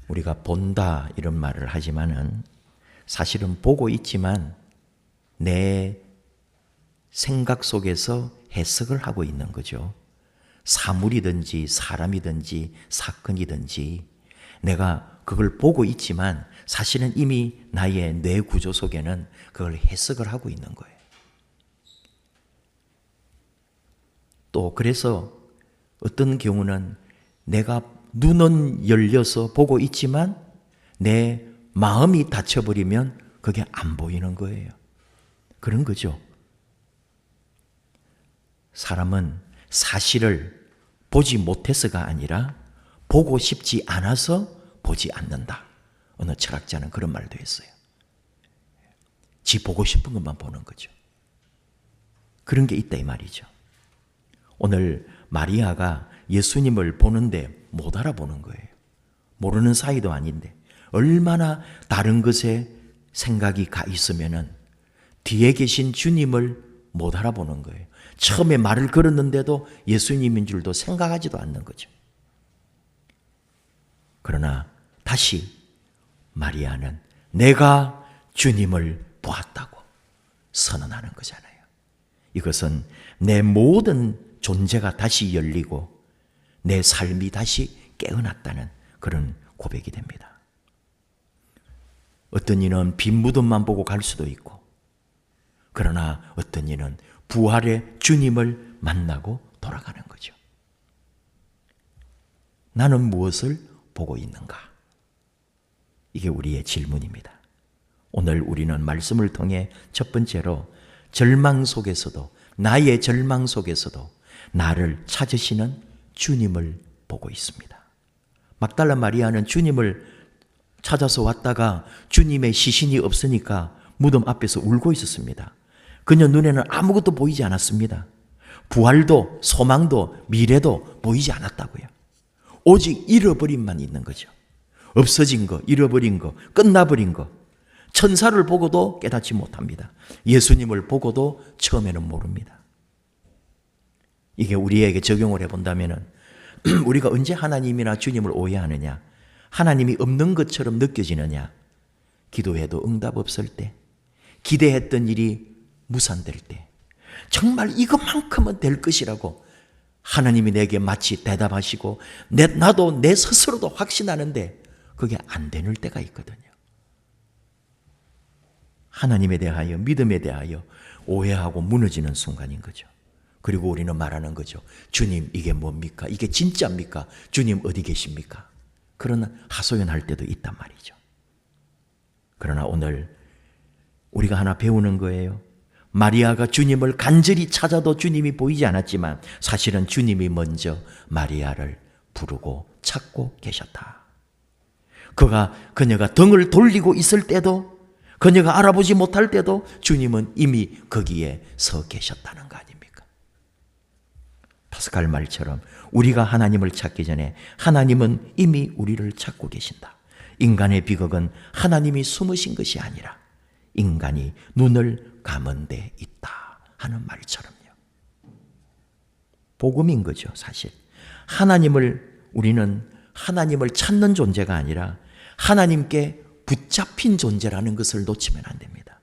우리가 본다 이런 말을 하지만은 사실은 보고 있지만 내 생각 속에서 해석을 하고 있는 거죠. 사물이든지 사람이든지 사건이든지 내가 그걸 보고 있지만 사실은 이미 나의 뇌 구조 속에는 그걸 해석을 하고 있는 거예요. 또 그래서 어떤 경우는 내가 눈은 열려서 보고 있지만 내 마음이 닫혀버리면 그게 안 보이는 거예요. 그런 거죠. 사람은 사실을 보지 못해서가 아니라 보고 싶지 않아서 보지 않는다. 어느 철학자는 그런 말도 했어요. 지 보고 싶은 것만 보는 거죠. 그런 게 있다 이 말이죠. 오늘 마리아가 예수님을 보는데 못 알아보는 거예요. 모르는 사이도 아닌데 얼마나 다른 것에 생각이 가 있으면은 뒤에 계신 주님을 못 알아보는 거예요. 처음에 말을 걸었는데도 예수님인 줄도 생각하지도 않는 거죠. 그러나 다시 마리아는 내가 주님을 보았다고 선언하는 거잖아요. 이것은 내 모든 존재가 다시 열리고 내 삶이 다시 깨어났다는 그런 고백이 됩니다. 어떤 이는 빈 무덤만 보고 갈 수도 있고, 그러나 어떤 이는 부활의 주님을 만나고 돌아가는 거죠. 나는 무엇을 보고 있는가? 이게 우리의 질문입니다. 오늘 우리는 말씀을 통해 첫 번째로 절망 속에서도, 나의 절망 속에서도 나를 찾으시는 주님을 보고 있습니다. 막달라 마리아는 주님을 찾아서 왔다가 주님의 시신이 없으니까 무덤 앞에서 울고 있었습니다. 그녀 눈에는 아무것도 보이지 않았습니다. 부활도 소망도 미래도 보이지 않았다고요. 오직 잃어버림만 있는 거죠. 없어진 거, 잃어버린 거, 끝나버린 거. 천사를 보고도 깨닫지 못합니다. 예수님을 보고도 처음에는 모릅니다. 이게 우리에게 적용을 해본다면 우리가 언제 하나님이나 주님을 오해하느냐? 하나님이 없는 것처럼 느껴지느냐? 기도해도 응답 없을 때, 기대했던 일이 무산될 때, 정말 이것만큼은 될 것이라고 하나님이 내게 마치 대답하시고 나도 내 스스로도 확신하는데 그게 안 되는 때가 있거든요. 하나님에 대하여, 믿음에 대하여 오해하고 무너지는 순간인 거죠. 그리고 우리는 말하는 거죠. 주님, 이게 뭡니까? 이게 진짜입니까? 주님 어디 계십니까? 그런 하소연할 때도 있단 말이죠. 그러나 오늘 우리가 하나 배우는 거예요. 마리아가 주님을 간절히 찾아도 주님이 보이지 않았지만 사실은 주님이 먼저 마리아를 부르고 찾고 계셨다. 그녀가 등을 돌리고 있을 때도, 그녀가 알아보지 못할 때도 주님은 이미 거기에 서 계셨다는 거 아닙니까? 파스칼 말처럼 우리가 하나님을 찾기 전에 하나님은 이미 우리를 찾고 계신다. 인간의 비극은 하나님이 숨으신 것이 아니라 인간이 눈을 감은 데 있다 하는 말처럼요. 복음인 거죠, 사실. 우리는 하나님을 찾는 존재가 아니라 하나님께 붙잡힌 존재라는 것을 놓치면 안 됩니다.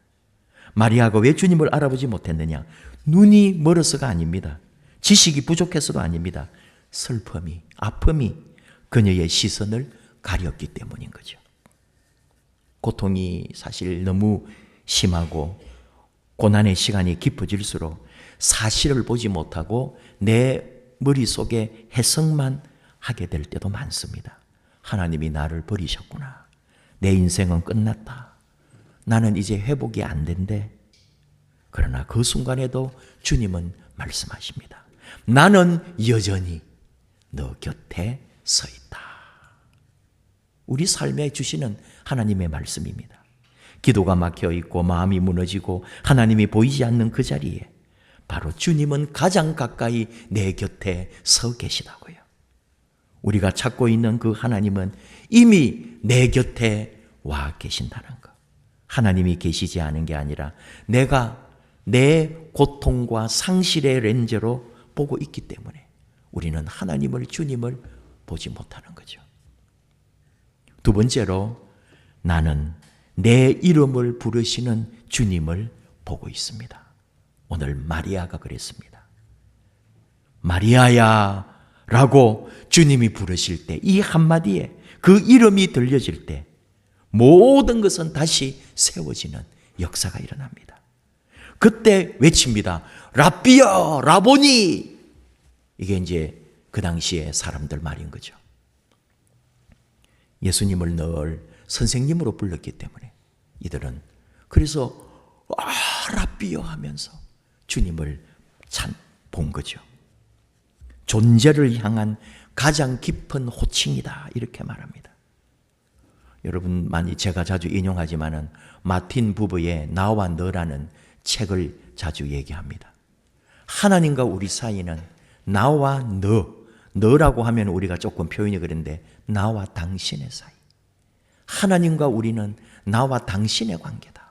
마리아가 왜 주님을 알아보지 못했느냐? 눈이 멀어서가 아닙니다. 지식이 부족해서도 아닙니다. 슬픔이, 아픔이 그녀의 시선을 가렸기 때문인 거죠. 고통이 사실 너무 심하고 고난의 시간이 깊어질수록 사실을 보지 못하고 내 머릿속에 해석만 하게 될 때도 많습니다. 하나님이 나를 버리셨구나. 내 인생은 끝났다. 나는 이제 회복이 안 된대. 그러나 그 순간에도 주님은 말씀하십니다. 나는 여전히 너 곁에 서 있다. 우리 삶에 주시는 하나님의 말씀입니다. 기도가 막혀 있고 마음이 무너지고 하나님이 보이지 않는 그 자리에 바로 주님은 가장 가까이 내 곁에 서 계시다고요. 우리가 찾고 있는 그 하나님은 이미 내 곁에 와 계신다는 것. 하나님이 계시지 않은 게 아니라 내가 내 고통과 상실의 렌즈로 보고 있기 때문에 우리는 하나님을, 주님을 보지 못하는 거죠. 두 번째로 나는 내 이름을 부르시는 주님을 보고 있습니다. 오늘 마리아가 그랬습니다. 마리아야 라고 주님이 부르실 때, 이 한마디에 그 이름이 들려질 때 모든 것은 다시 세워지는 역사가 일어납니다. 그때 외칩니다. 라비야, 라보니. 이게 이제 그 당시에 사람들 말인 거죠. 예수님을 늘 선생님으로 불렀기 때문에 이들은 그래서 라비야 하면서 주님을 본 거죠. 존재를 향한 가장 깊은 호칭이다, 이렇게 말합니다. 여러분 많이 제가 자주 인용하지만은 마틴 부부의 나와 너라는 책을 자주 얘기합니다. 하나님과 우리 사이는 나와 너라고 하면 우리가 조금 표현이 그런데 나와 당신의 사이. 하나님과 우리는 나와 당신의 관계다.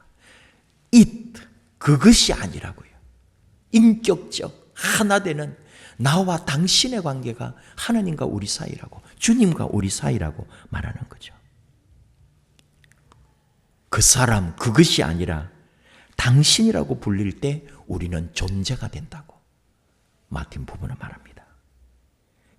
그것이 아니라고요. 인격적 하나 되는 나와 당신의 관계가 하나님과 우리 사이라고, 주님과 우리 사이라고 말하는 거죠. 그 사람, 그것이 아니라 당신이라고 불릴 때 우리는 존재가 된다고 마틴 부부는 말합니다.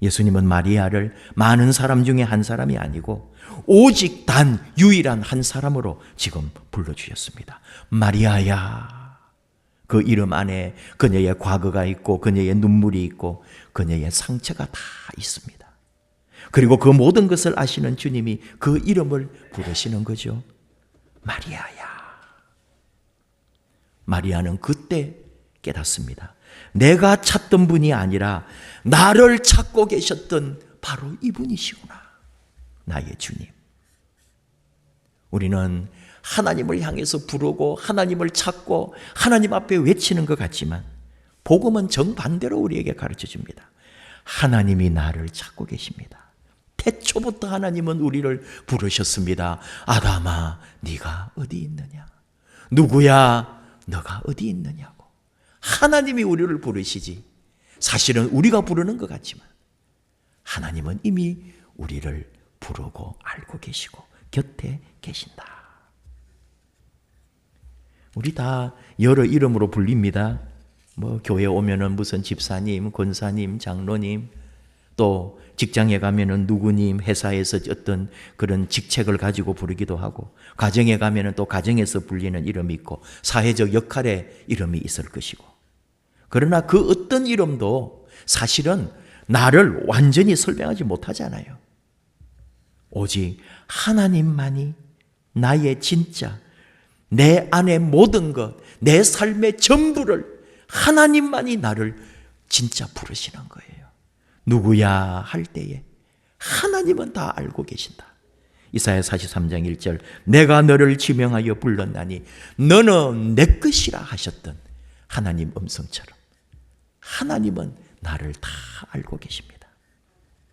예수님은 마리아를 많은 사람 중에 한 사람이 아니고 오직 단 유일한 한 사람으로 지금 불러주셨습니다. 마리아야. 그 이름 안에 그녀의 과거가 있고 그녀의 눈물이 있고 그녀의 상처가 다 있습니다. 그리고 그 모든 것을 아시는 주님이 그 이름을 부르시는 거죠. 마리아야. 마리아는 그때 깨닫습니다. 내가 찾던 분이 아니라 나를 찾고 계셨던 바로 이분이시구나. 나의 주님. 우리는 하나님을 향해서 부르고 하나님을 찾고 하나님 앞에 외치는 것 같지만 복음은 정반대로 우리에게 가르쳐 줍니다. 하나님이 나를 찾고 계십니다. 태초부터 하나님은 우리를 부르셨습니다. 아담아, 네가 어디 있느냐? 누구야? 너가 어디 있느냐고. 하나님이 우리를 부르시지 사실은 우리가 부르는 것 같지만 하나님은 이미 우리를 부르고 알고 계시고 곁에 계신다. 우리 다 여러 이름으로 불립니다. 교회 오면은 무슨 집사님, 권사님, 장로님, 또 직장에 가면은 누구님, 회사에서 어떤 그런 직책을 가지고 부르기도 하고, 가정에 가면은 또 가정에서 불리는 이름이 있고, 사회적 역할의 이름이 있을 것이고. 그러나 그 어떤 이름도 사실은 나를 완전히 설명하지 못하잖아요. 오직 하나님만이 나의 진짜, 내 안의 모든 것, 내 삶의 전부를 하나님만이 나를 진짜 부르시는 거예요. 누구야 할 때에 하나님은 다 알고 계신다. 이사야 43장 1절 내가 너를 지명하여 불렀나니 너는 내 것이라 하셨던 하나님 음성처럼 하나님은 나를 다 알고 계십니다.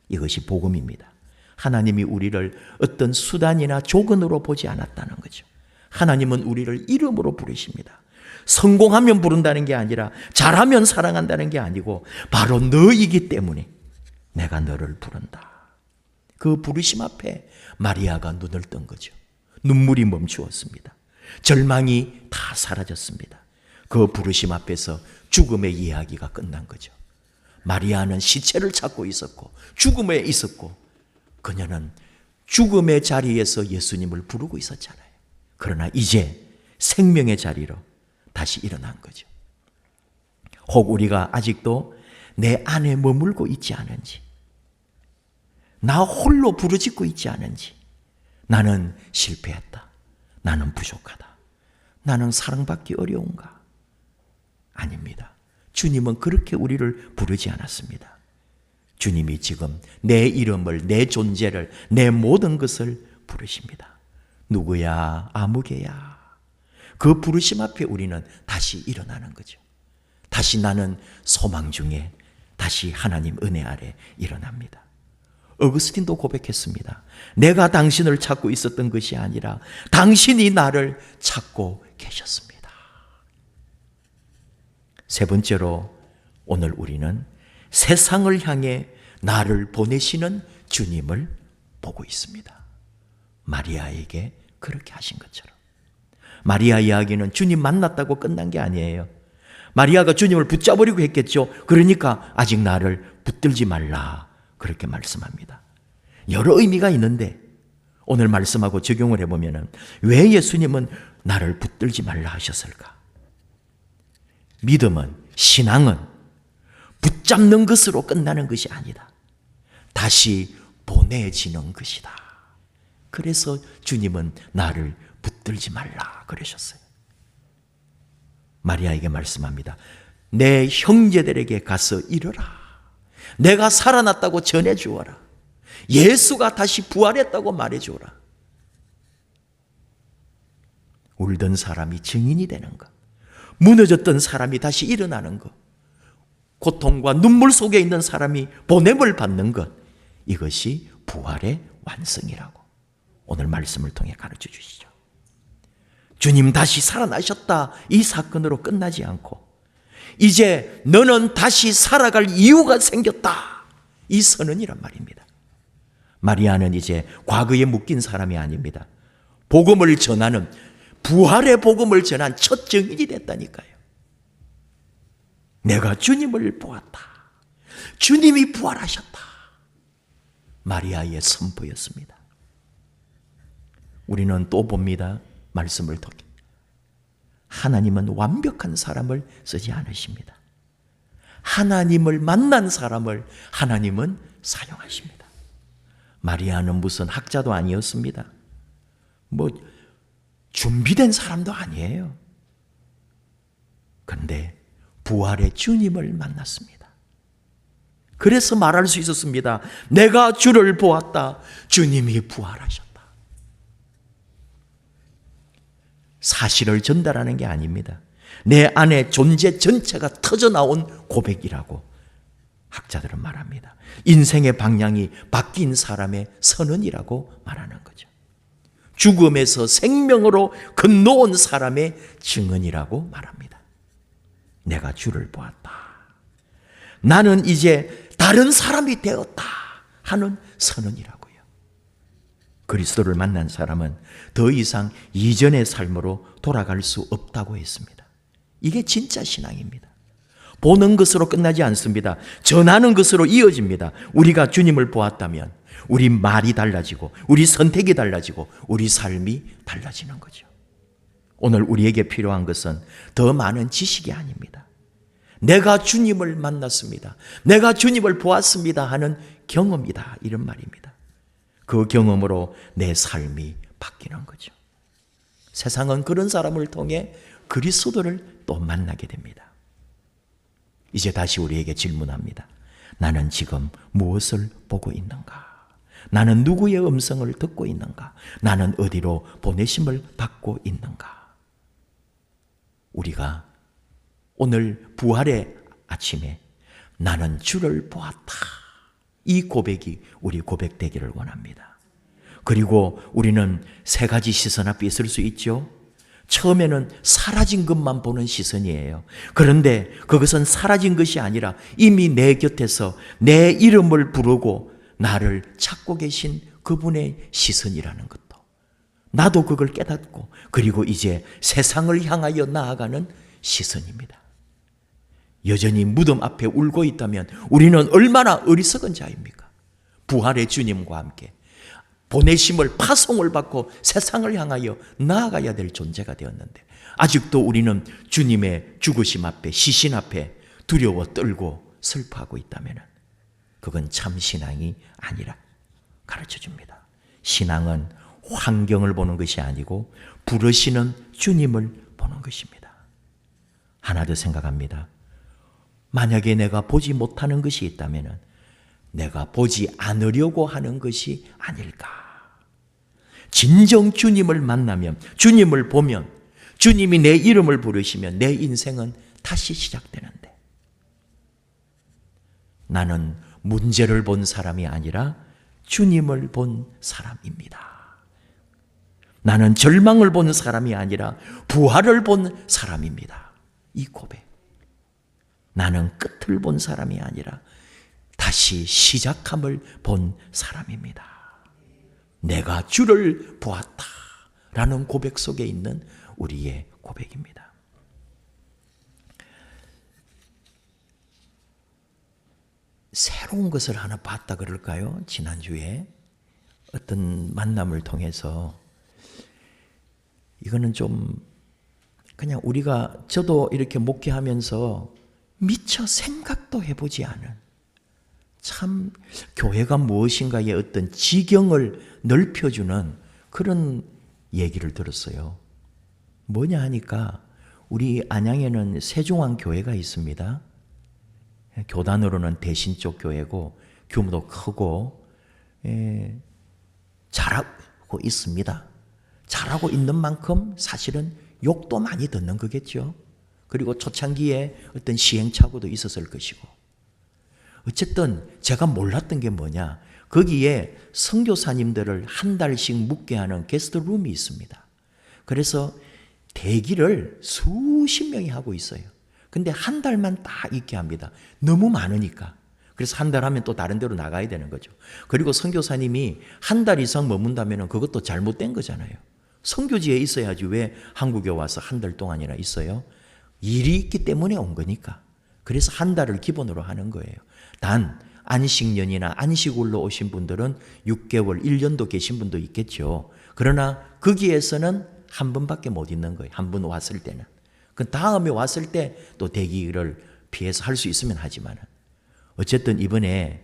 이것이 복음입니다. 하나님이 우리를 어떤 수단이나 조건으로 보지 않았다는 거죠. 하나님은 우리를 이름으로 부르십니다. 성공하면 부른다는 게 아니라 잘하면 사랑한다는 게 아니고 바로 너이기 때문에 내가 너를 부른다. 그 부르심 앞에 마리아가 눈을 뜬 거죠. 눈물이 멈추었습니다. 절망이 다 사라졌습니다. 그 부르심 앞에서 죽음의 이야기가 끝난 거죠. 마리아는 시체를 찾고 있었고 죽음에 있었고 그녀는 죽음의 자리에서 예수님을 부르고 있었잖아요. 그러나 이제 생명의 자리로 다시 일어난 거죠. 혹 우리가 아직도 내 안에 머물고 있지 않은지, 나 홀로 부르짖고 있지 않은지, 나는 실패했다, 나는 부족하다, 나는 사랑받기 어려운가? 아닙니다. 주님은 그렇게 우리를 부르지 않았습니다. 주님이 지금 내 이름을, 내 존재를, 내 모든 것을 부르십니다. 누구야? 아무개야. 그 부르심 앞에 우리는 다시 일어나는 거죠. 다시 나는 소망 중에 다시 하나님 은혜 아래 일어납니다. 어거스틴도 고백했습니다. 내가 당신을 찾고 있었던 것이 아니라 당신이 나를 찾고 계셨습니다. 세 번째로 오늘 우리는 세상을 향해 나를 보내시는 주님을 보고 있습니다. 마리아에게 그렇게 하신 것처럼. 마리아 이야기는 주님 만났다고 끝난 게 아니에요. 마리아가 주님을 붙잡으려고 했겠죠. 그러니까 아직 나를 붙들지 말라 그렇게 말씀합니다. 여러 의미가 있는데 오늘 말씀하고 적용을 해보면 왜 예수님은 나를 붙들지 말라 하셨을까? 믿음은, 신앙은 붙잡는 것으로 끝나는 것이 아니다. 다시 보내지는 것이다. 그래서 주님은 나를 붙들지 말라 그러셨어요. 마리아에게 말씀합니다. 내 형제들에게 가서 이르라. 내가 살아났다고 전해주어라. 예수가 다시 부활했다고 말해주어라. 울던 사람이 증인이 되는 것, 무너졌던 사람이 다시 일어나는 것, 고통과 눈물 속에 있는 사람이 보냄을 받는 것, 이것이 부활의 완성이라고 오늘 말씀을 통해 가르쳐 주시죠. 주님 다시 살아나셨다 이 사건으로 끝나지 않고 이제 너는 다시 살아갈 이유가 생겼다 이 선언이란 말입니다. 마리아는 이제 과거에 묶인 사람이 아닙니다. 복음을 전하는, 부활의 복음을 전한 첫 증인이 됐다니까요. 내가 주님을 보았다. 주님이 부활하셨다. 마리아의 선포였습니다. 우리는 또 봅니다. 말씀을 통해 하나님은 완벽한 사람을 쓰지 않으십니다. 하나님을 만난 사람을 하나님은 사용하십니다. 마리아는 무슨 학자도 아니었습니다. 준비된 사람도 아니에요. 그런데 부활의 주님을 만났습니다. 그래서 말할 수 있었습니다. 내가 주를 보았다. 주님이 부활하셨다. 사실을 전달하는 게 아닙니다. 내 안에 존재 전체가 터져나온 고백이라고 학자들은 말합니다. 인생의 방향이 바뀐 사람의 선언이라고 말하는 거죠. 죽음에서 생명으로 건너온 사람의 증언이라고 말합니다. 내가 주를 보았다. 나는 이제 다른 사람이 되었다 하는 선언이라고요. 그리스도를 만난 사람은 더 이상 이전의 삶으로 돌아갈 수 없다고 했습니다. 이게 진짜 신앙입니다. 보는 것으로 끝나지 않습니다. 전하는 것으로 이어집니다. 우리가 주님을 보았다면 우리 말이 달라지고 우리 선택이 달라지고 우리 삶이 달라지는 거죠. 오늘 우리에게 필요한 것은 더 많은 지식이 아닙니다. 내가 주님을 만났습니다. 내가 주님을 보았습니다 하는 경험이다. 이런 말입니다. 그 경험으로 내 삶이 바뀌는 거죠. 세상은 그런 사람을 통해 그리스도를 또 만나게 됩니다. 이제 다시 우리에게 질문합니다. 나는 지금 무엇을 보고 있는가? 나는 누구의 음성을 듣고 있는가? 나는 어디로 보내심을 받고 있는가? 우리가 오늘 부활의 아침에 나는 주를 보았다. 이 고백이 우리 고백되기를 원합니다. 그리고 우리는 세 가지 시선 앞에 있을 수 있죠. 처음에는 사라진 것만 보는 시선이에요. 그런데 그것은 사라진 것이 아니라 이미 내 곁에서 내 이름을 부르고 나를 찾고 계신 그분의 시선이라는 것도 나도 그걸 깨닫고 그리고 이제 세상을 향하여 나아가는 시선입니다. 여전히 무덤 앞에 울고 있다면 우리는 얼마나 어리석은 자입니까? 부활의 주님과 함께 보내심을 파송을 받고 세상을 향하여 나아가야 될 존재가 되었는데 아직도 우리는 주님의 죽으심 앞에 시신 앞에 두려워 떨고 슬퍼하고 있다면 그건 참 신앙이 아니라 가르쳐 줍니다. 신앙은 환경을 보는 것이 아니고 부르시는 주님을 보는 것입니다. 하나 더 생각합니다. 만약에 내가 보지 못하는 것이 있다면 내가 보지 않으려고 하는 것이 아닐까. 진정 주님을 만나면, 주님을 보면, 주님이 내 이름을 부르시면 내 인생은 다시 시작되는데 나는 문제를 본 사람이 아니라 주님을 본 사람입니다. 나는 절망을 본 사람이 아니라 부활을 본 사람입니다. 이 고백. 나는 끝을 본 사람이 아니라 다시 시작함을 본 사람입니다. 내가 주를 보았다 라는 고백 속에 있는 우리의 고백입니다. 새로운 것을 하나 봤다 그럴까요? 지난주에 어떤 만남을 통해서 이거는 좀 그냥 저도 이렇게 목회하면서 미처 생각도 해보지 않은 참 교회가 무엇인가의 어떤 지경을 넓혀주는 그런 얘기를 들었어요. 뭐냐 하니까 우리 안양에는 세종왕 교회가 있습니다. 교단으로는 대신쪽 교회고 규모도 크고 잘하고 있습니다. 잘하고 있는 만큼 사실은 욕도 많이 듣는 거겠죠. 그리고 초창기에 어떤 시행착오도 있었을 것이고. 어쨌든 제가 몰랐던 게 뭐냐. 거기에 선교사님들을 한 달씩 묵게 하는 게스트룸이 있습니다. 그래서 대기를 수십 명이 하고 있어요. 근데 한 달만 딱 있게 합니다. 너무 많으니까. 그래서 한 달 하면 또 다른 데로 나가야 되는 거죠. 그리고 선교사님이 한 달 이상 머문다면 그것도 잘못된 거잖아요. 선교지에 있어야지 왜 한국에 와서 한 달 동안이나 있어요? 일이 있기 때문에 온 거니까. 그래서 한 달을 기본으로 하는 거예요. 단 안식년이나 안식일로 오신 분들은 6개월, 1년도 계신 분도 있겠죠. 그러나 거기에서는 한 번밖에 못 있는 거예요. 한 번 왔을 때는. 그 다음에 왔을 때 또 대기를 피해서 할 수 있으면 하지만 어쨌든 이번에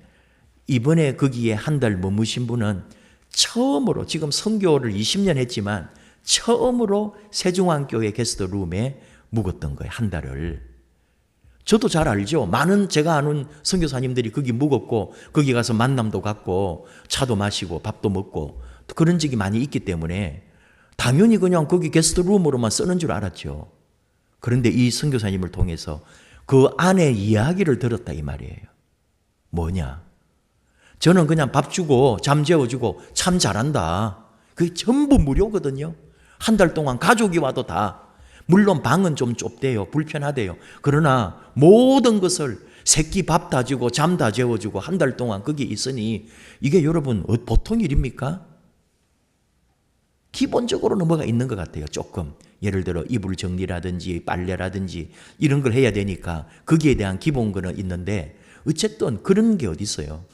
거기에 한 달 머무신 분은 처음으로 지금 선교를 20년 했지만 처음으로 세종왕교회 게스트룸에 묵었던 거예요. 한 달을. 저도 잘 알죠. 많은 제가 아는 선교사님들이 거기 묵었고 거기 가서 만남도 갖고 차도 마시고 밥도 먹고 그런 적이 많이 있기 때문에 당연히 그냥 거기 게스트룸으로만 쓰는 줄 알았죠. 그런데 이 선교사님을 통해서 그 안에 이야기를 들었다 이 말이에요. 뭐냐? 저는 그냥 밥 주고 잠 재워주고 참 잘한다. 그게 전부 무료거든요. 한 달 동안 가족이 와도 다. 물론 방은 좀 좁대요. 불편하대요. 그러나 모든 것을 새끼 밥 다 주고 잠 다 재워주고 한 달 동안 거기 있으니 이게 여러분 보통 일입니까? 기본적으로는 뭐가 있는 것 같아요. 조금. 예를 들어 이불 정리라든지 빨래라든지 이런 걸 해야 되니까 거기에 대한 기본 거는 있는데 어쨌든 그런 게 어디 있어요.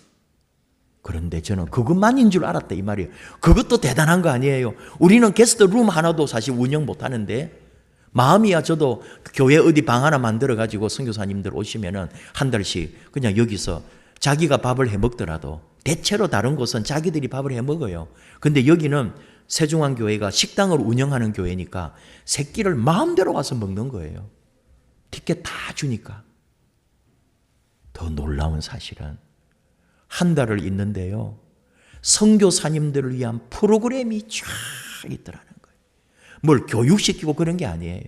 그런데 저는 그것만인 줄 알았다 이 말이에요. 그것도 대단한 거 아니에요. 우리는 게스트룸 하나도 사실 운영 못 하는데 마음이야 저도 교회 어디 방 하나 만들어 가지고 선교사님들 오시면은 한 달씩 그냥 여기서 자기가 밥을 해 먹더라도 대체로 다른 곳은 자기들이 밥을 해 먹어요. 근데 여기는 세종왕교회가 식당을 운영하는 교회니까 새끼를 마음대로 와서 먹는 거예요. 티켓 다 주니까. 더 놀라운 사실은 한 달을 있는데요. 선교사님들을 위한 프로그램이 쫙 있더라는 거예요. 뭘 교육시키고 그런 게 아니에요.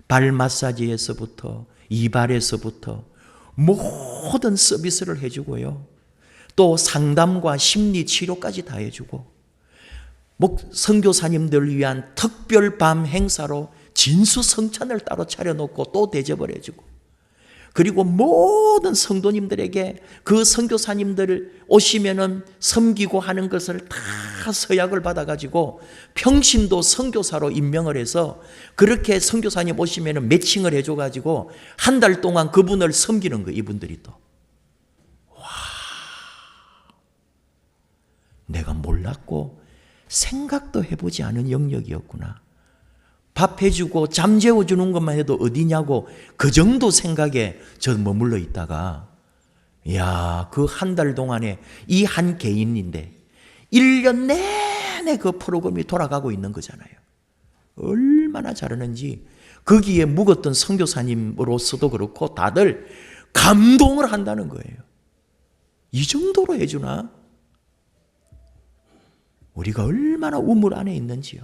발 마사지에서부터 이발에서부터 모든 서비스를 해주고요. 또 상담과 심리 치료까지 다 해주고 선교사님들을 위한 특별 밤 행사로 진수성찬을 따로 차려놓고 또 대접을 해주고 그리고 모든 성도님들에게 그 선교사님들 오시면은 섬기고 하는 것을 다 서약을 받아가지고 평신도 선교사로 임명을 해서 그렇게 선교사님 오시면은 매칭을 해줘가지고 한 달 동안 그분을 섬기는 거 이분들이 또. 와, 내가 몰랐고 생각도 해보지 않은 영역이었구나. 밥 해주고 잠 재워주는 것만 해도 어디냐고 그 정도 생각에 저 머물러 있다가 야, 그 한 달 동안에 이 한 개인인데 1년 내내 그 프로그램이 돌아가고 있는 거잖아요. 얼마나 잘하는지 거기에 묵었던 선교사님으로서도 그렇고 다들 감동을 한다는 거예요. 이 정도로 해주나? 우리가 얼마나 우물 안에 있는지요.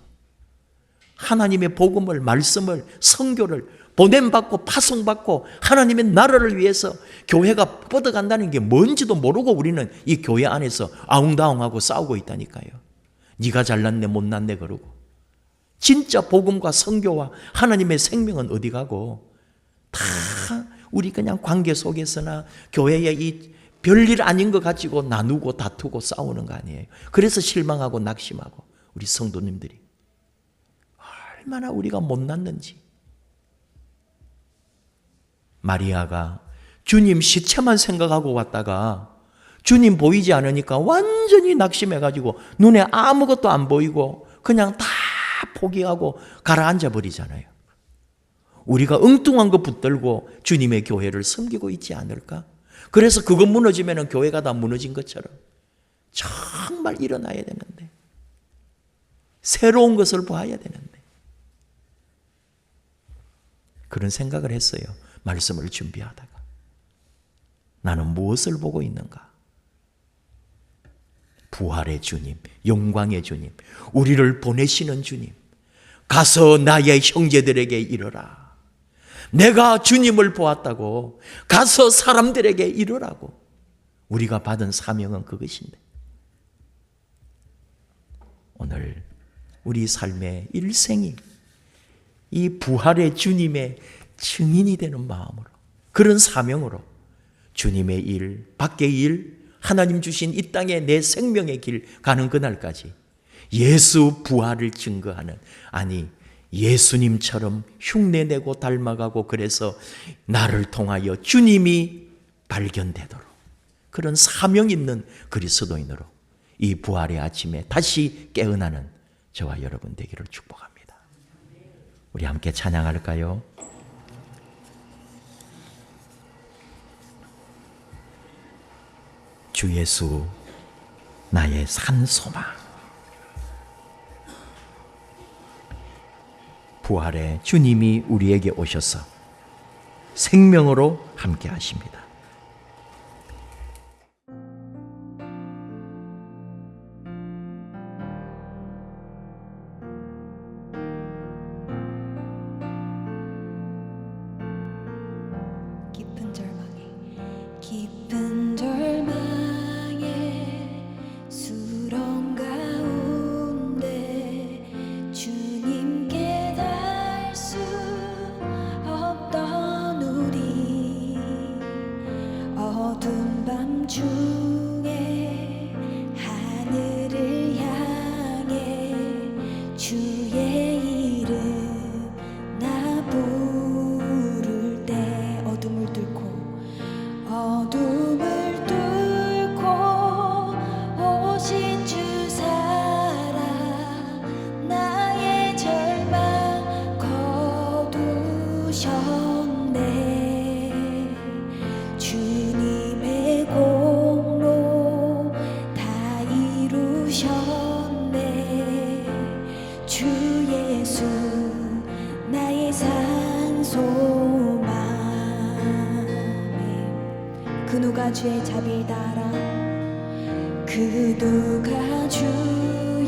하나님의 복음을, 말씀을, 선교를 보냄받고 파송받고 하나님의 나라를 위해서 교회가 뻗어간다는 게 뭔지도 모르고 우리는 이 교회 안에서 아웅다웅하고 싸우고 있다니까요. 네가 잘났네 못났네 그러고. 진짜 복음과 선교와 하나님의 생명은 어디 가고 다 우리 그냥 관계 속에서나 교회의 이 별일 아닌 거 가지고 나누고 다투고 싸우는 거 아니에요. 그래서 실망하고 낙심하고 우리 성도님들이 얼마나 우리가 못났는지. 마리아가 주님 시체만 생각하고 왔다가 주님 보이지 않으니까 완전히 낙심해가지고 눈에 아무것도 안 보이고 그냥 다 포기하고 가라앉아 버리잖아요. 우리가 엉뚱한 거 붙들고 주님의 교회를 섬기고 있지 않을까? 그래서 그거 무너지면 교회가 다 무너진 것처럼 정말 일어나야 되는데, 새로운 것을 봐야 되는데, 그런 생각을 했어요. 말씀을 준비하다가 나는 무엇을 보고 있는가? 부활의 주님, 영광의 주님, 우리를 보내시는 주님, 가서 나의 형제들에게 이르라. 내가 주님을 보았다고 가서 사람들에게 이르라고. 우리가 받은 사명은 그것인데, 오늘 우리 삶의 일생이 이 부활의 주님의 증인이 되는 마음으로, 그런 사명으로 주님의 일, 밖의 일, 하나님 주신 이 땅에 내 생명의 길 가는 그날까지 예수 부활을 증거하는, 아니 예수님처럼 흉내내고 닮아가고, 그래서 나를 통하여 주님이 발견되도록 그런 사명 있는 그리스도인으로 이 부활의 아침에 다시 깨어나는 저와 여러분 되기를 축복합니다. 우리 함께 찬양할까요? 주 예수 나의 산 소망. 부활의 주님이 우리에게 오셔서 생명으로 함께 하십니다. 깊은 절망에 수렁 가운데 주님께 닿을 수 없던 우리, 어두운 밤 중에 하늘을 향해 주의 이름 나 부를 때, 어둠을 뚫고 오신 주 사랑, 나의 절망 거두셨네. 주님의 공로 다 이루셨네. 주 예수 나의 산소망. 그 누가 주의 자비를 따라, 그 누가 주의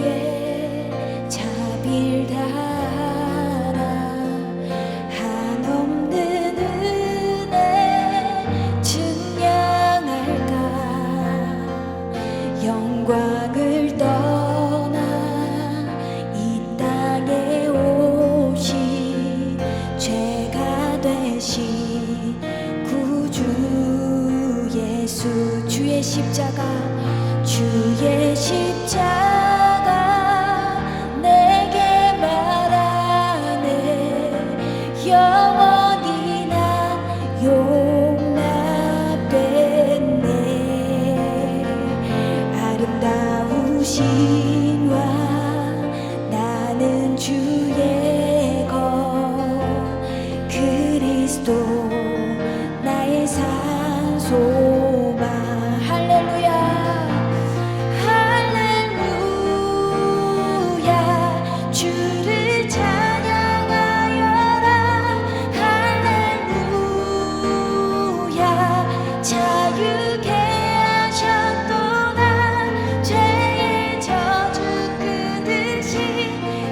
자비를 따라 한없는 은혜 증량할까. 영광을 떠나 이 땅에 오신 죄가 되신 구주 예수, 주의 십자가, 주의 십자가 내게 말하네. 영원히 난 용납됐네. 아름다우신 왕 나는 주의 것, 그리스도 나의 산 소망. 할렐루야 할렐루야. 주를 찬양하여라. 할렐루야. 자유케 하셨도다. 죄의 저주 끊으신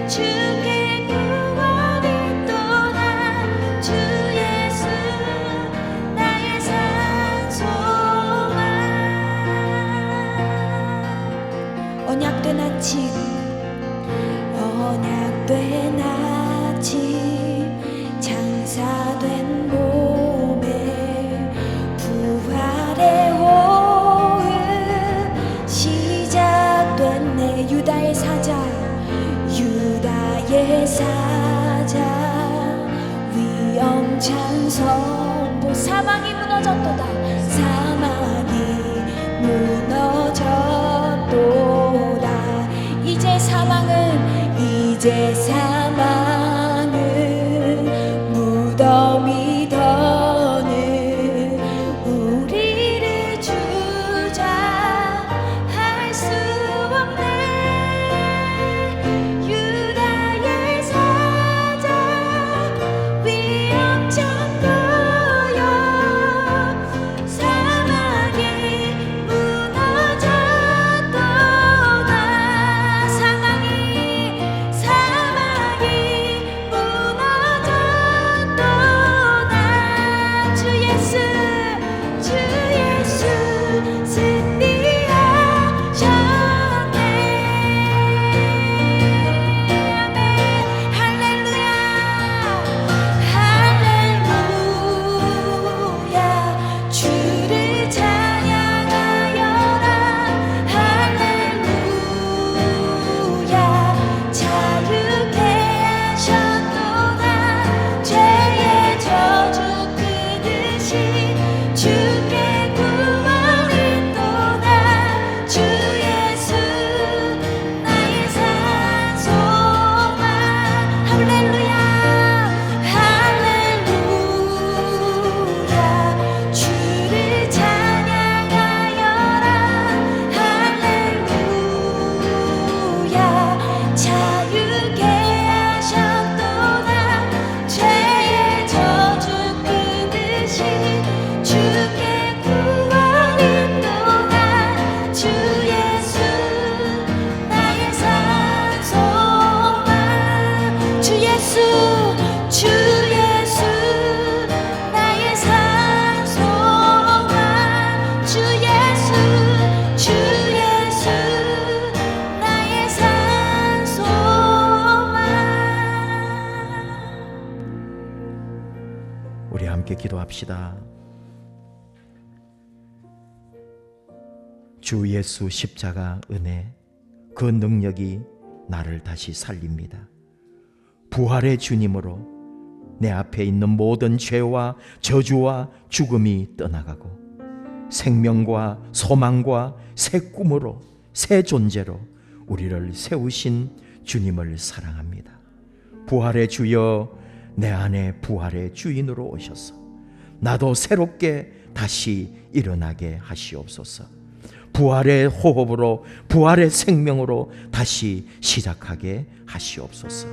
주께 구원이 또다. 주 예수 나의 산 소망. 언약된 아침, 언약된 아침, 장사된 몸에 부활의 사자 유다의 사자 위엄찬 선보 사망이 무너졌도다 사망이 무너졌도다 이제 사망은 무덤이 더는 우리를 주저할 수 없네 유다의 사자 위엄찬 거여 사막이 무너졌도다 사막이 무너졌도다 주 예수 승리하셨네 아멘 할렐루야 할렐루야 주를 찬양하여라 할렐루야 자유케 하셨도다 죄의 저주 끊으신 주께 구원이 또다 주 예수 나의 산 소망 할렐루야 할렐루야 주를 찬양하여라 할렐루야 자유케 하셨도다 죄의 저주 끊으신 주께 구원이 또다 주 예수 나의 산 소망 주 예수 나의 산 소망 주 예수 나의 산 소망 우리 함께 기도합시다. 주 예수 십자가 은혜, 그 능력이 나를 다시 살립니다. 부활의 주님으로 내 앞에 있는 모든 죄와 저주와 죽음이 떠나가고 생명과 소망과 새 꿈으로 새 존재로 우리를 세우신 주님을 사랑합니다. 부활의 주여 내 안에 부활의 주인으로 오셔서 나도 새롭게 다시 일어나게 하시옵소서. 부활의 호흡으로 부활의 생명으로 다시 시작하게 하시옵소서.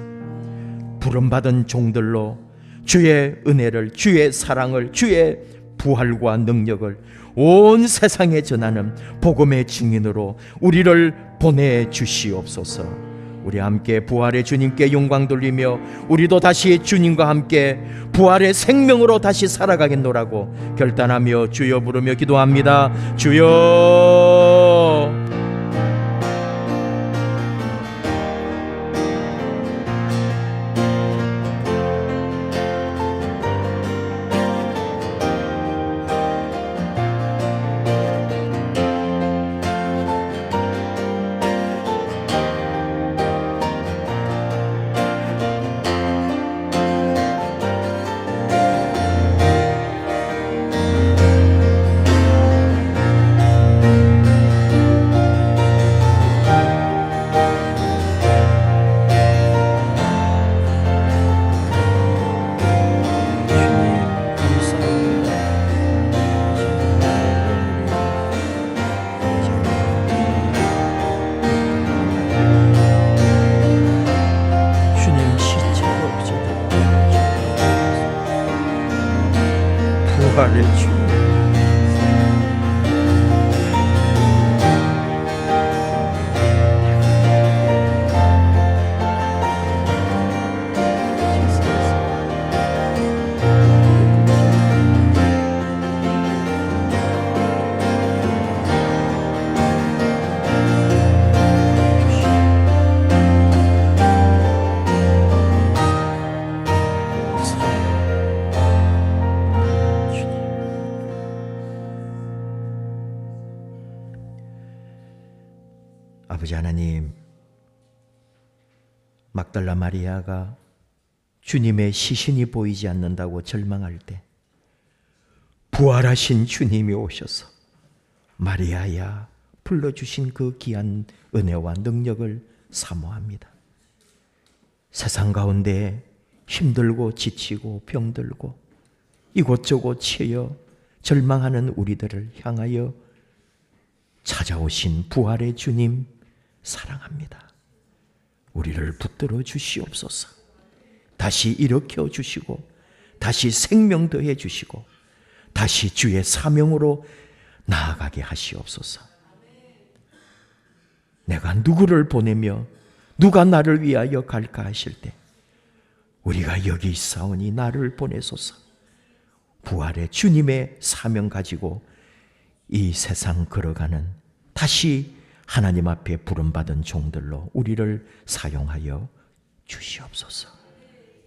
부름받은 종들로 주의 은혜를, 주의 사랑을, 주의 부활과 능력을 온 세상에 전하는 복음의 증인으로 우리를 보내주시옵소서. 우리 함께 부활의 주님께 영광 돌리며 우리도 다시 주님과 함께 부활의 생명으로 다시 살아가겠노라고 결단하며 주여 부르며 기도합니다. 주여. 부활의 주 아버지 하나님, 막달라 마리아가 주님의 시신이 보이지 않는다고 절망할 때 부활하신 주님이 오셔서 마리아야 불러주신 그 귀한 은혜와 능력을 사모합니다. 세상 가운데 힘들고 지치고 병들고 이곳저곳 치여 절망하는 우리들을 향하여 찾아오신 부활의 주님 사랑합니다. 우리를 붙들어 주시옵소서. 다시 일으켜 주시고 다시 생명 더해 주시고 다시 주의 사명으로 나아가게 하시옵소서. 내가 누구를 보내며 누가 나를 위하여 갈까 하실 때 우리가 여기 있사오니 나를 보내소서. 부활의 주님의 사명 가지고 이 세상 걸어가는 다시 하나님 앞에 부름받은 종들로 우리를 사용하여 주시옵소서.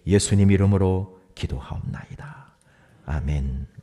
예수님 이름으로 기도하옵나이다. 아멘.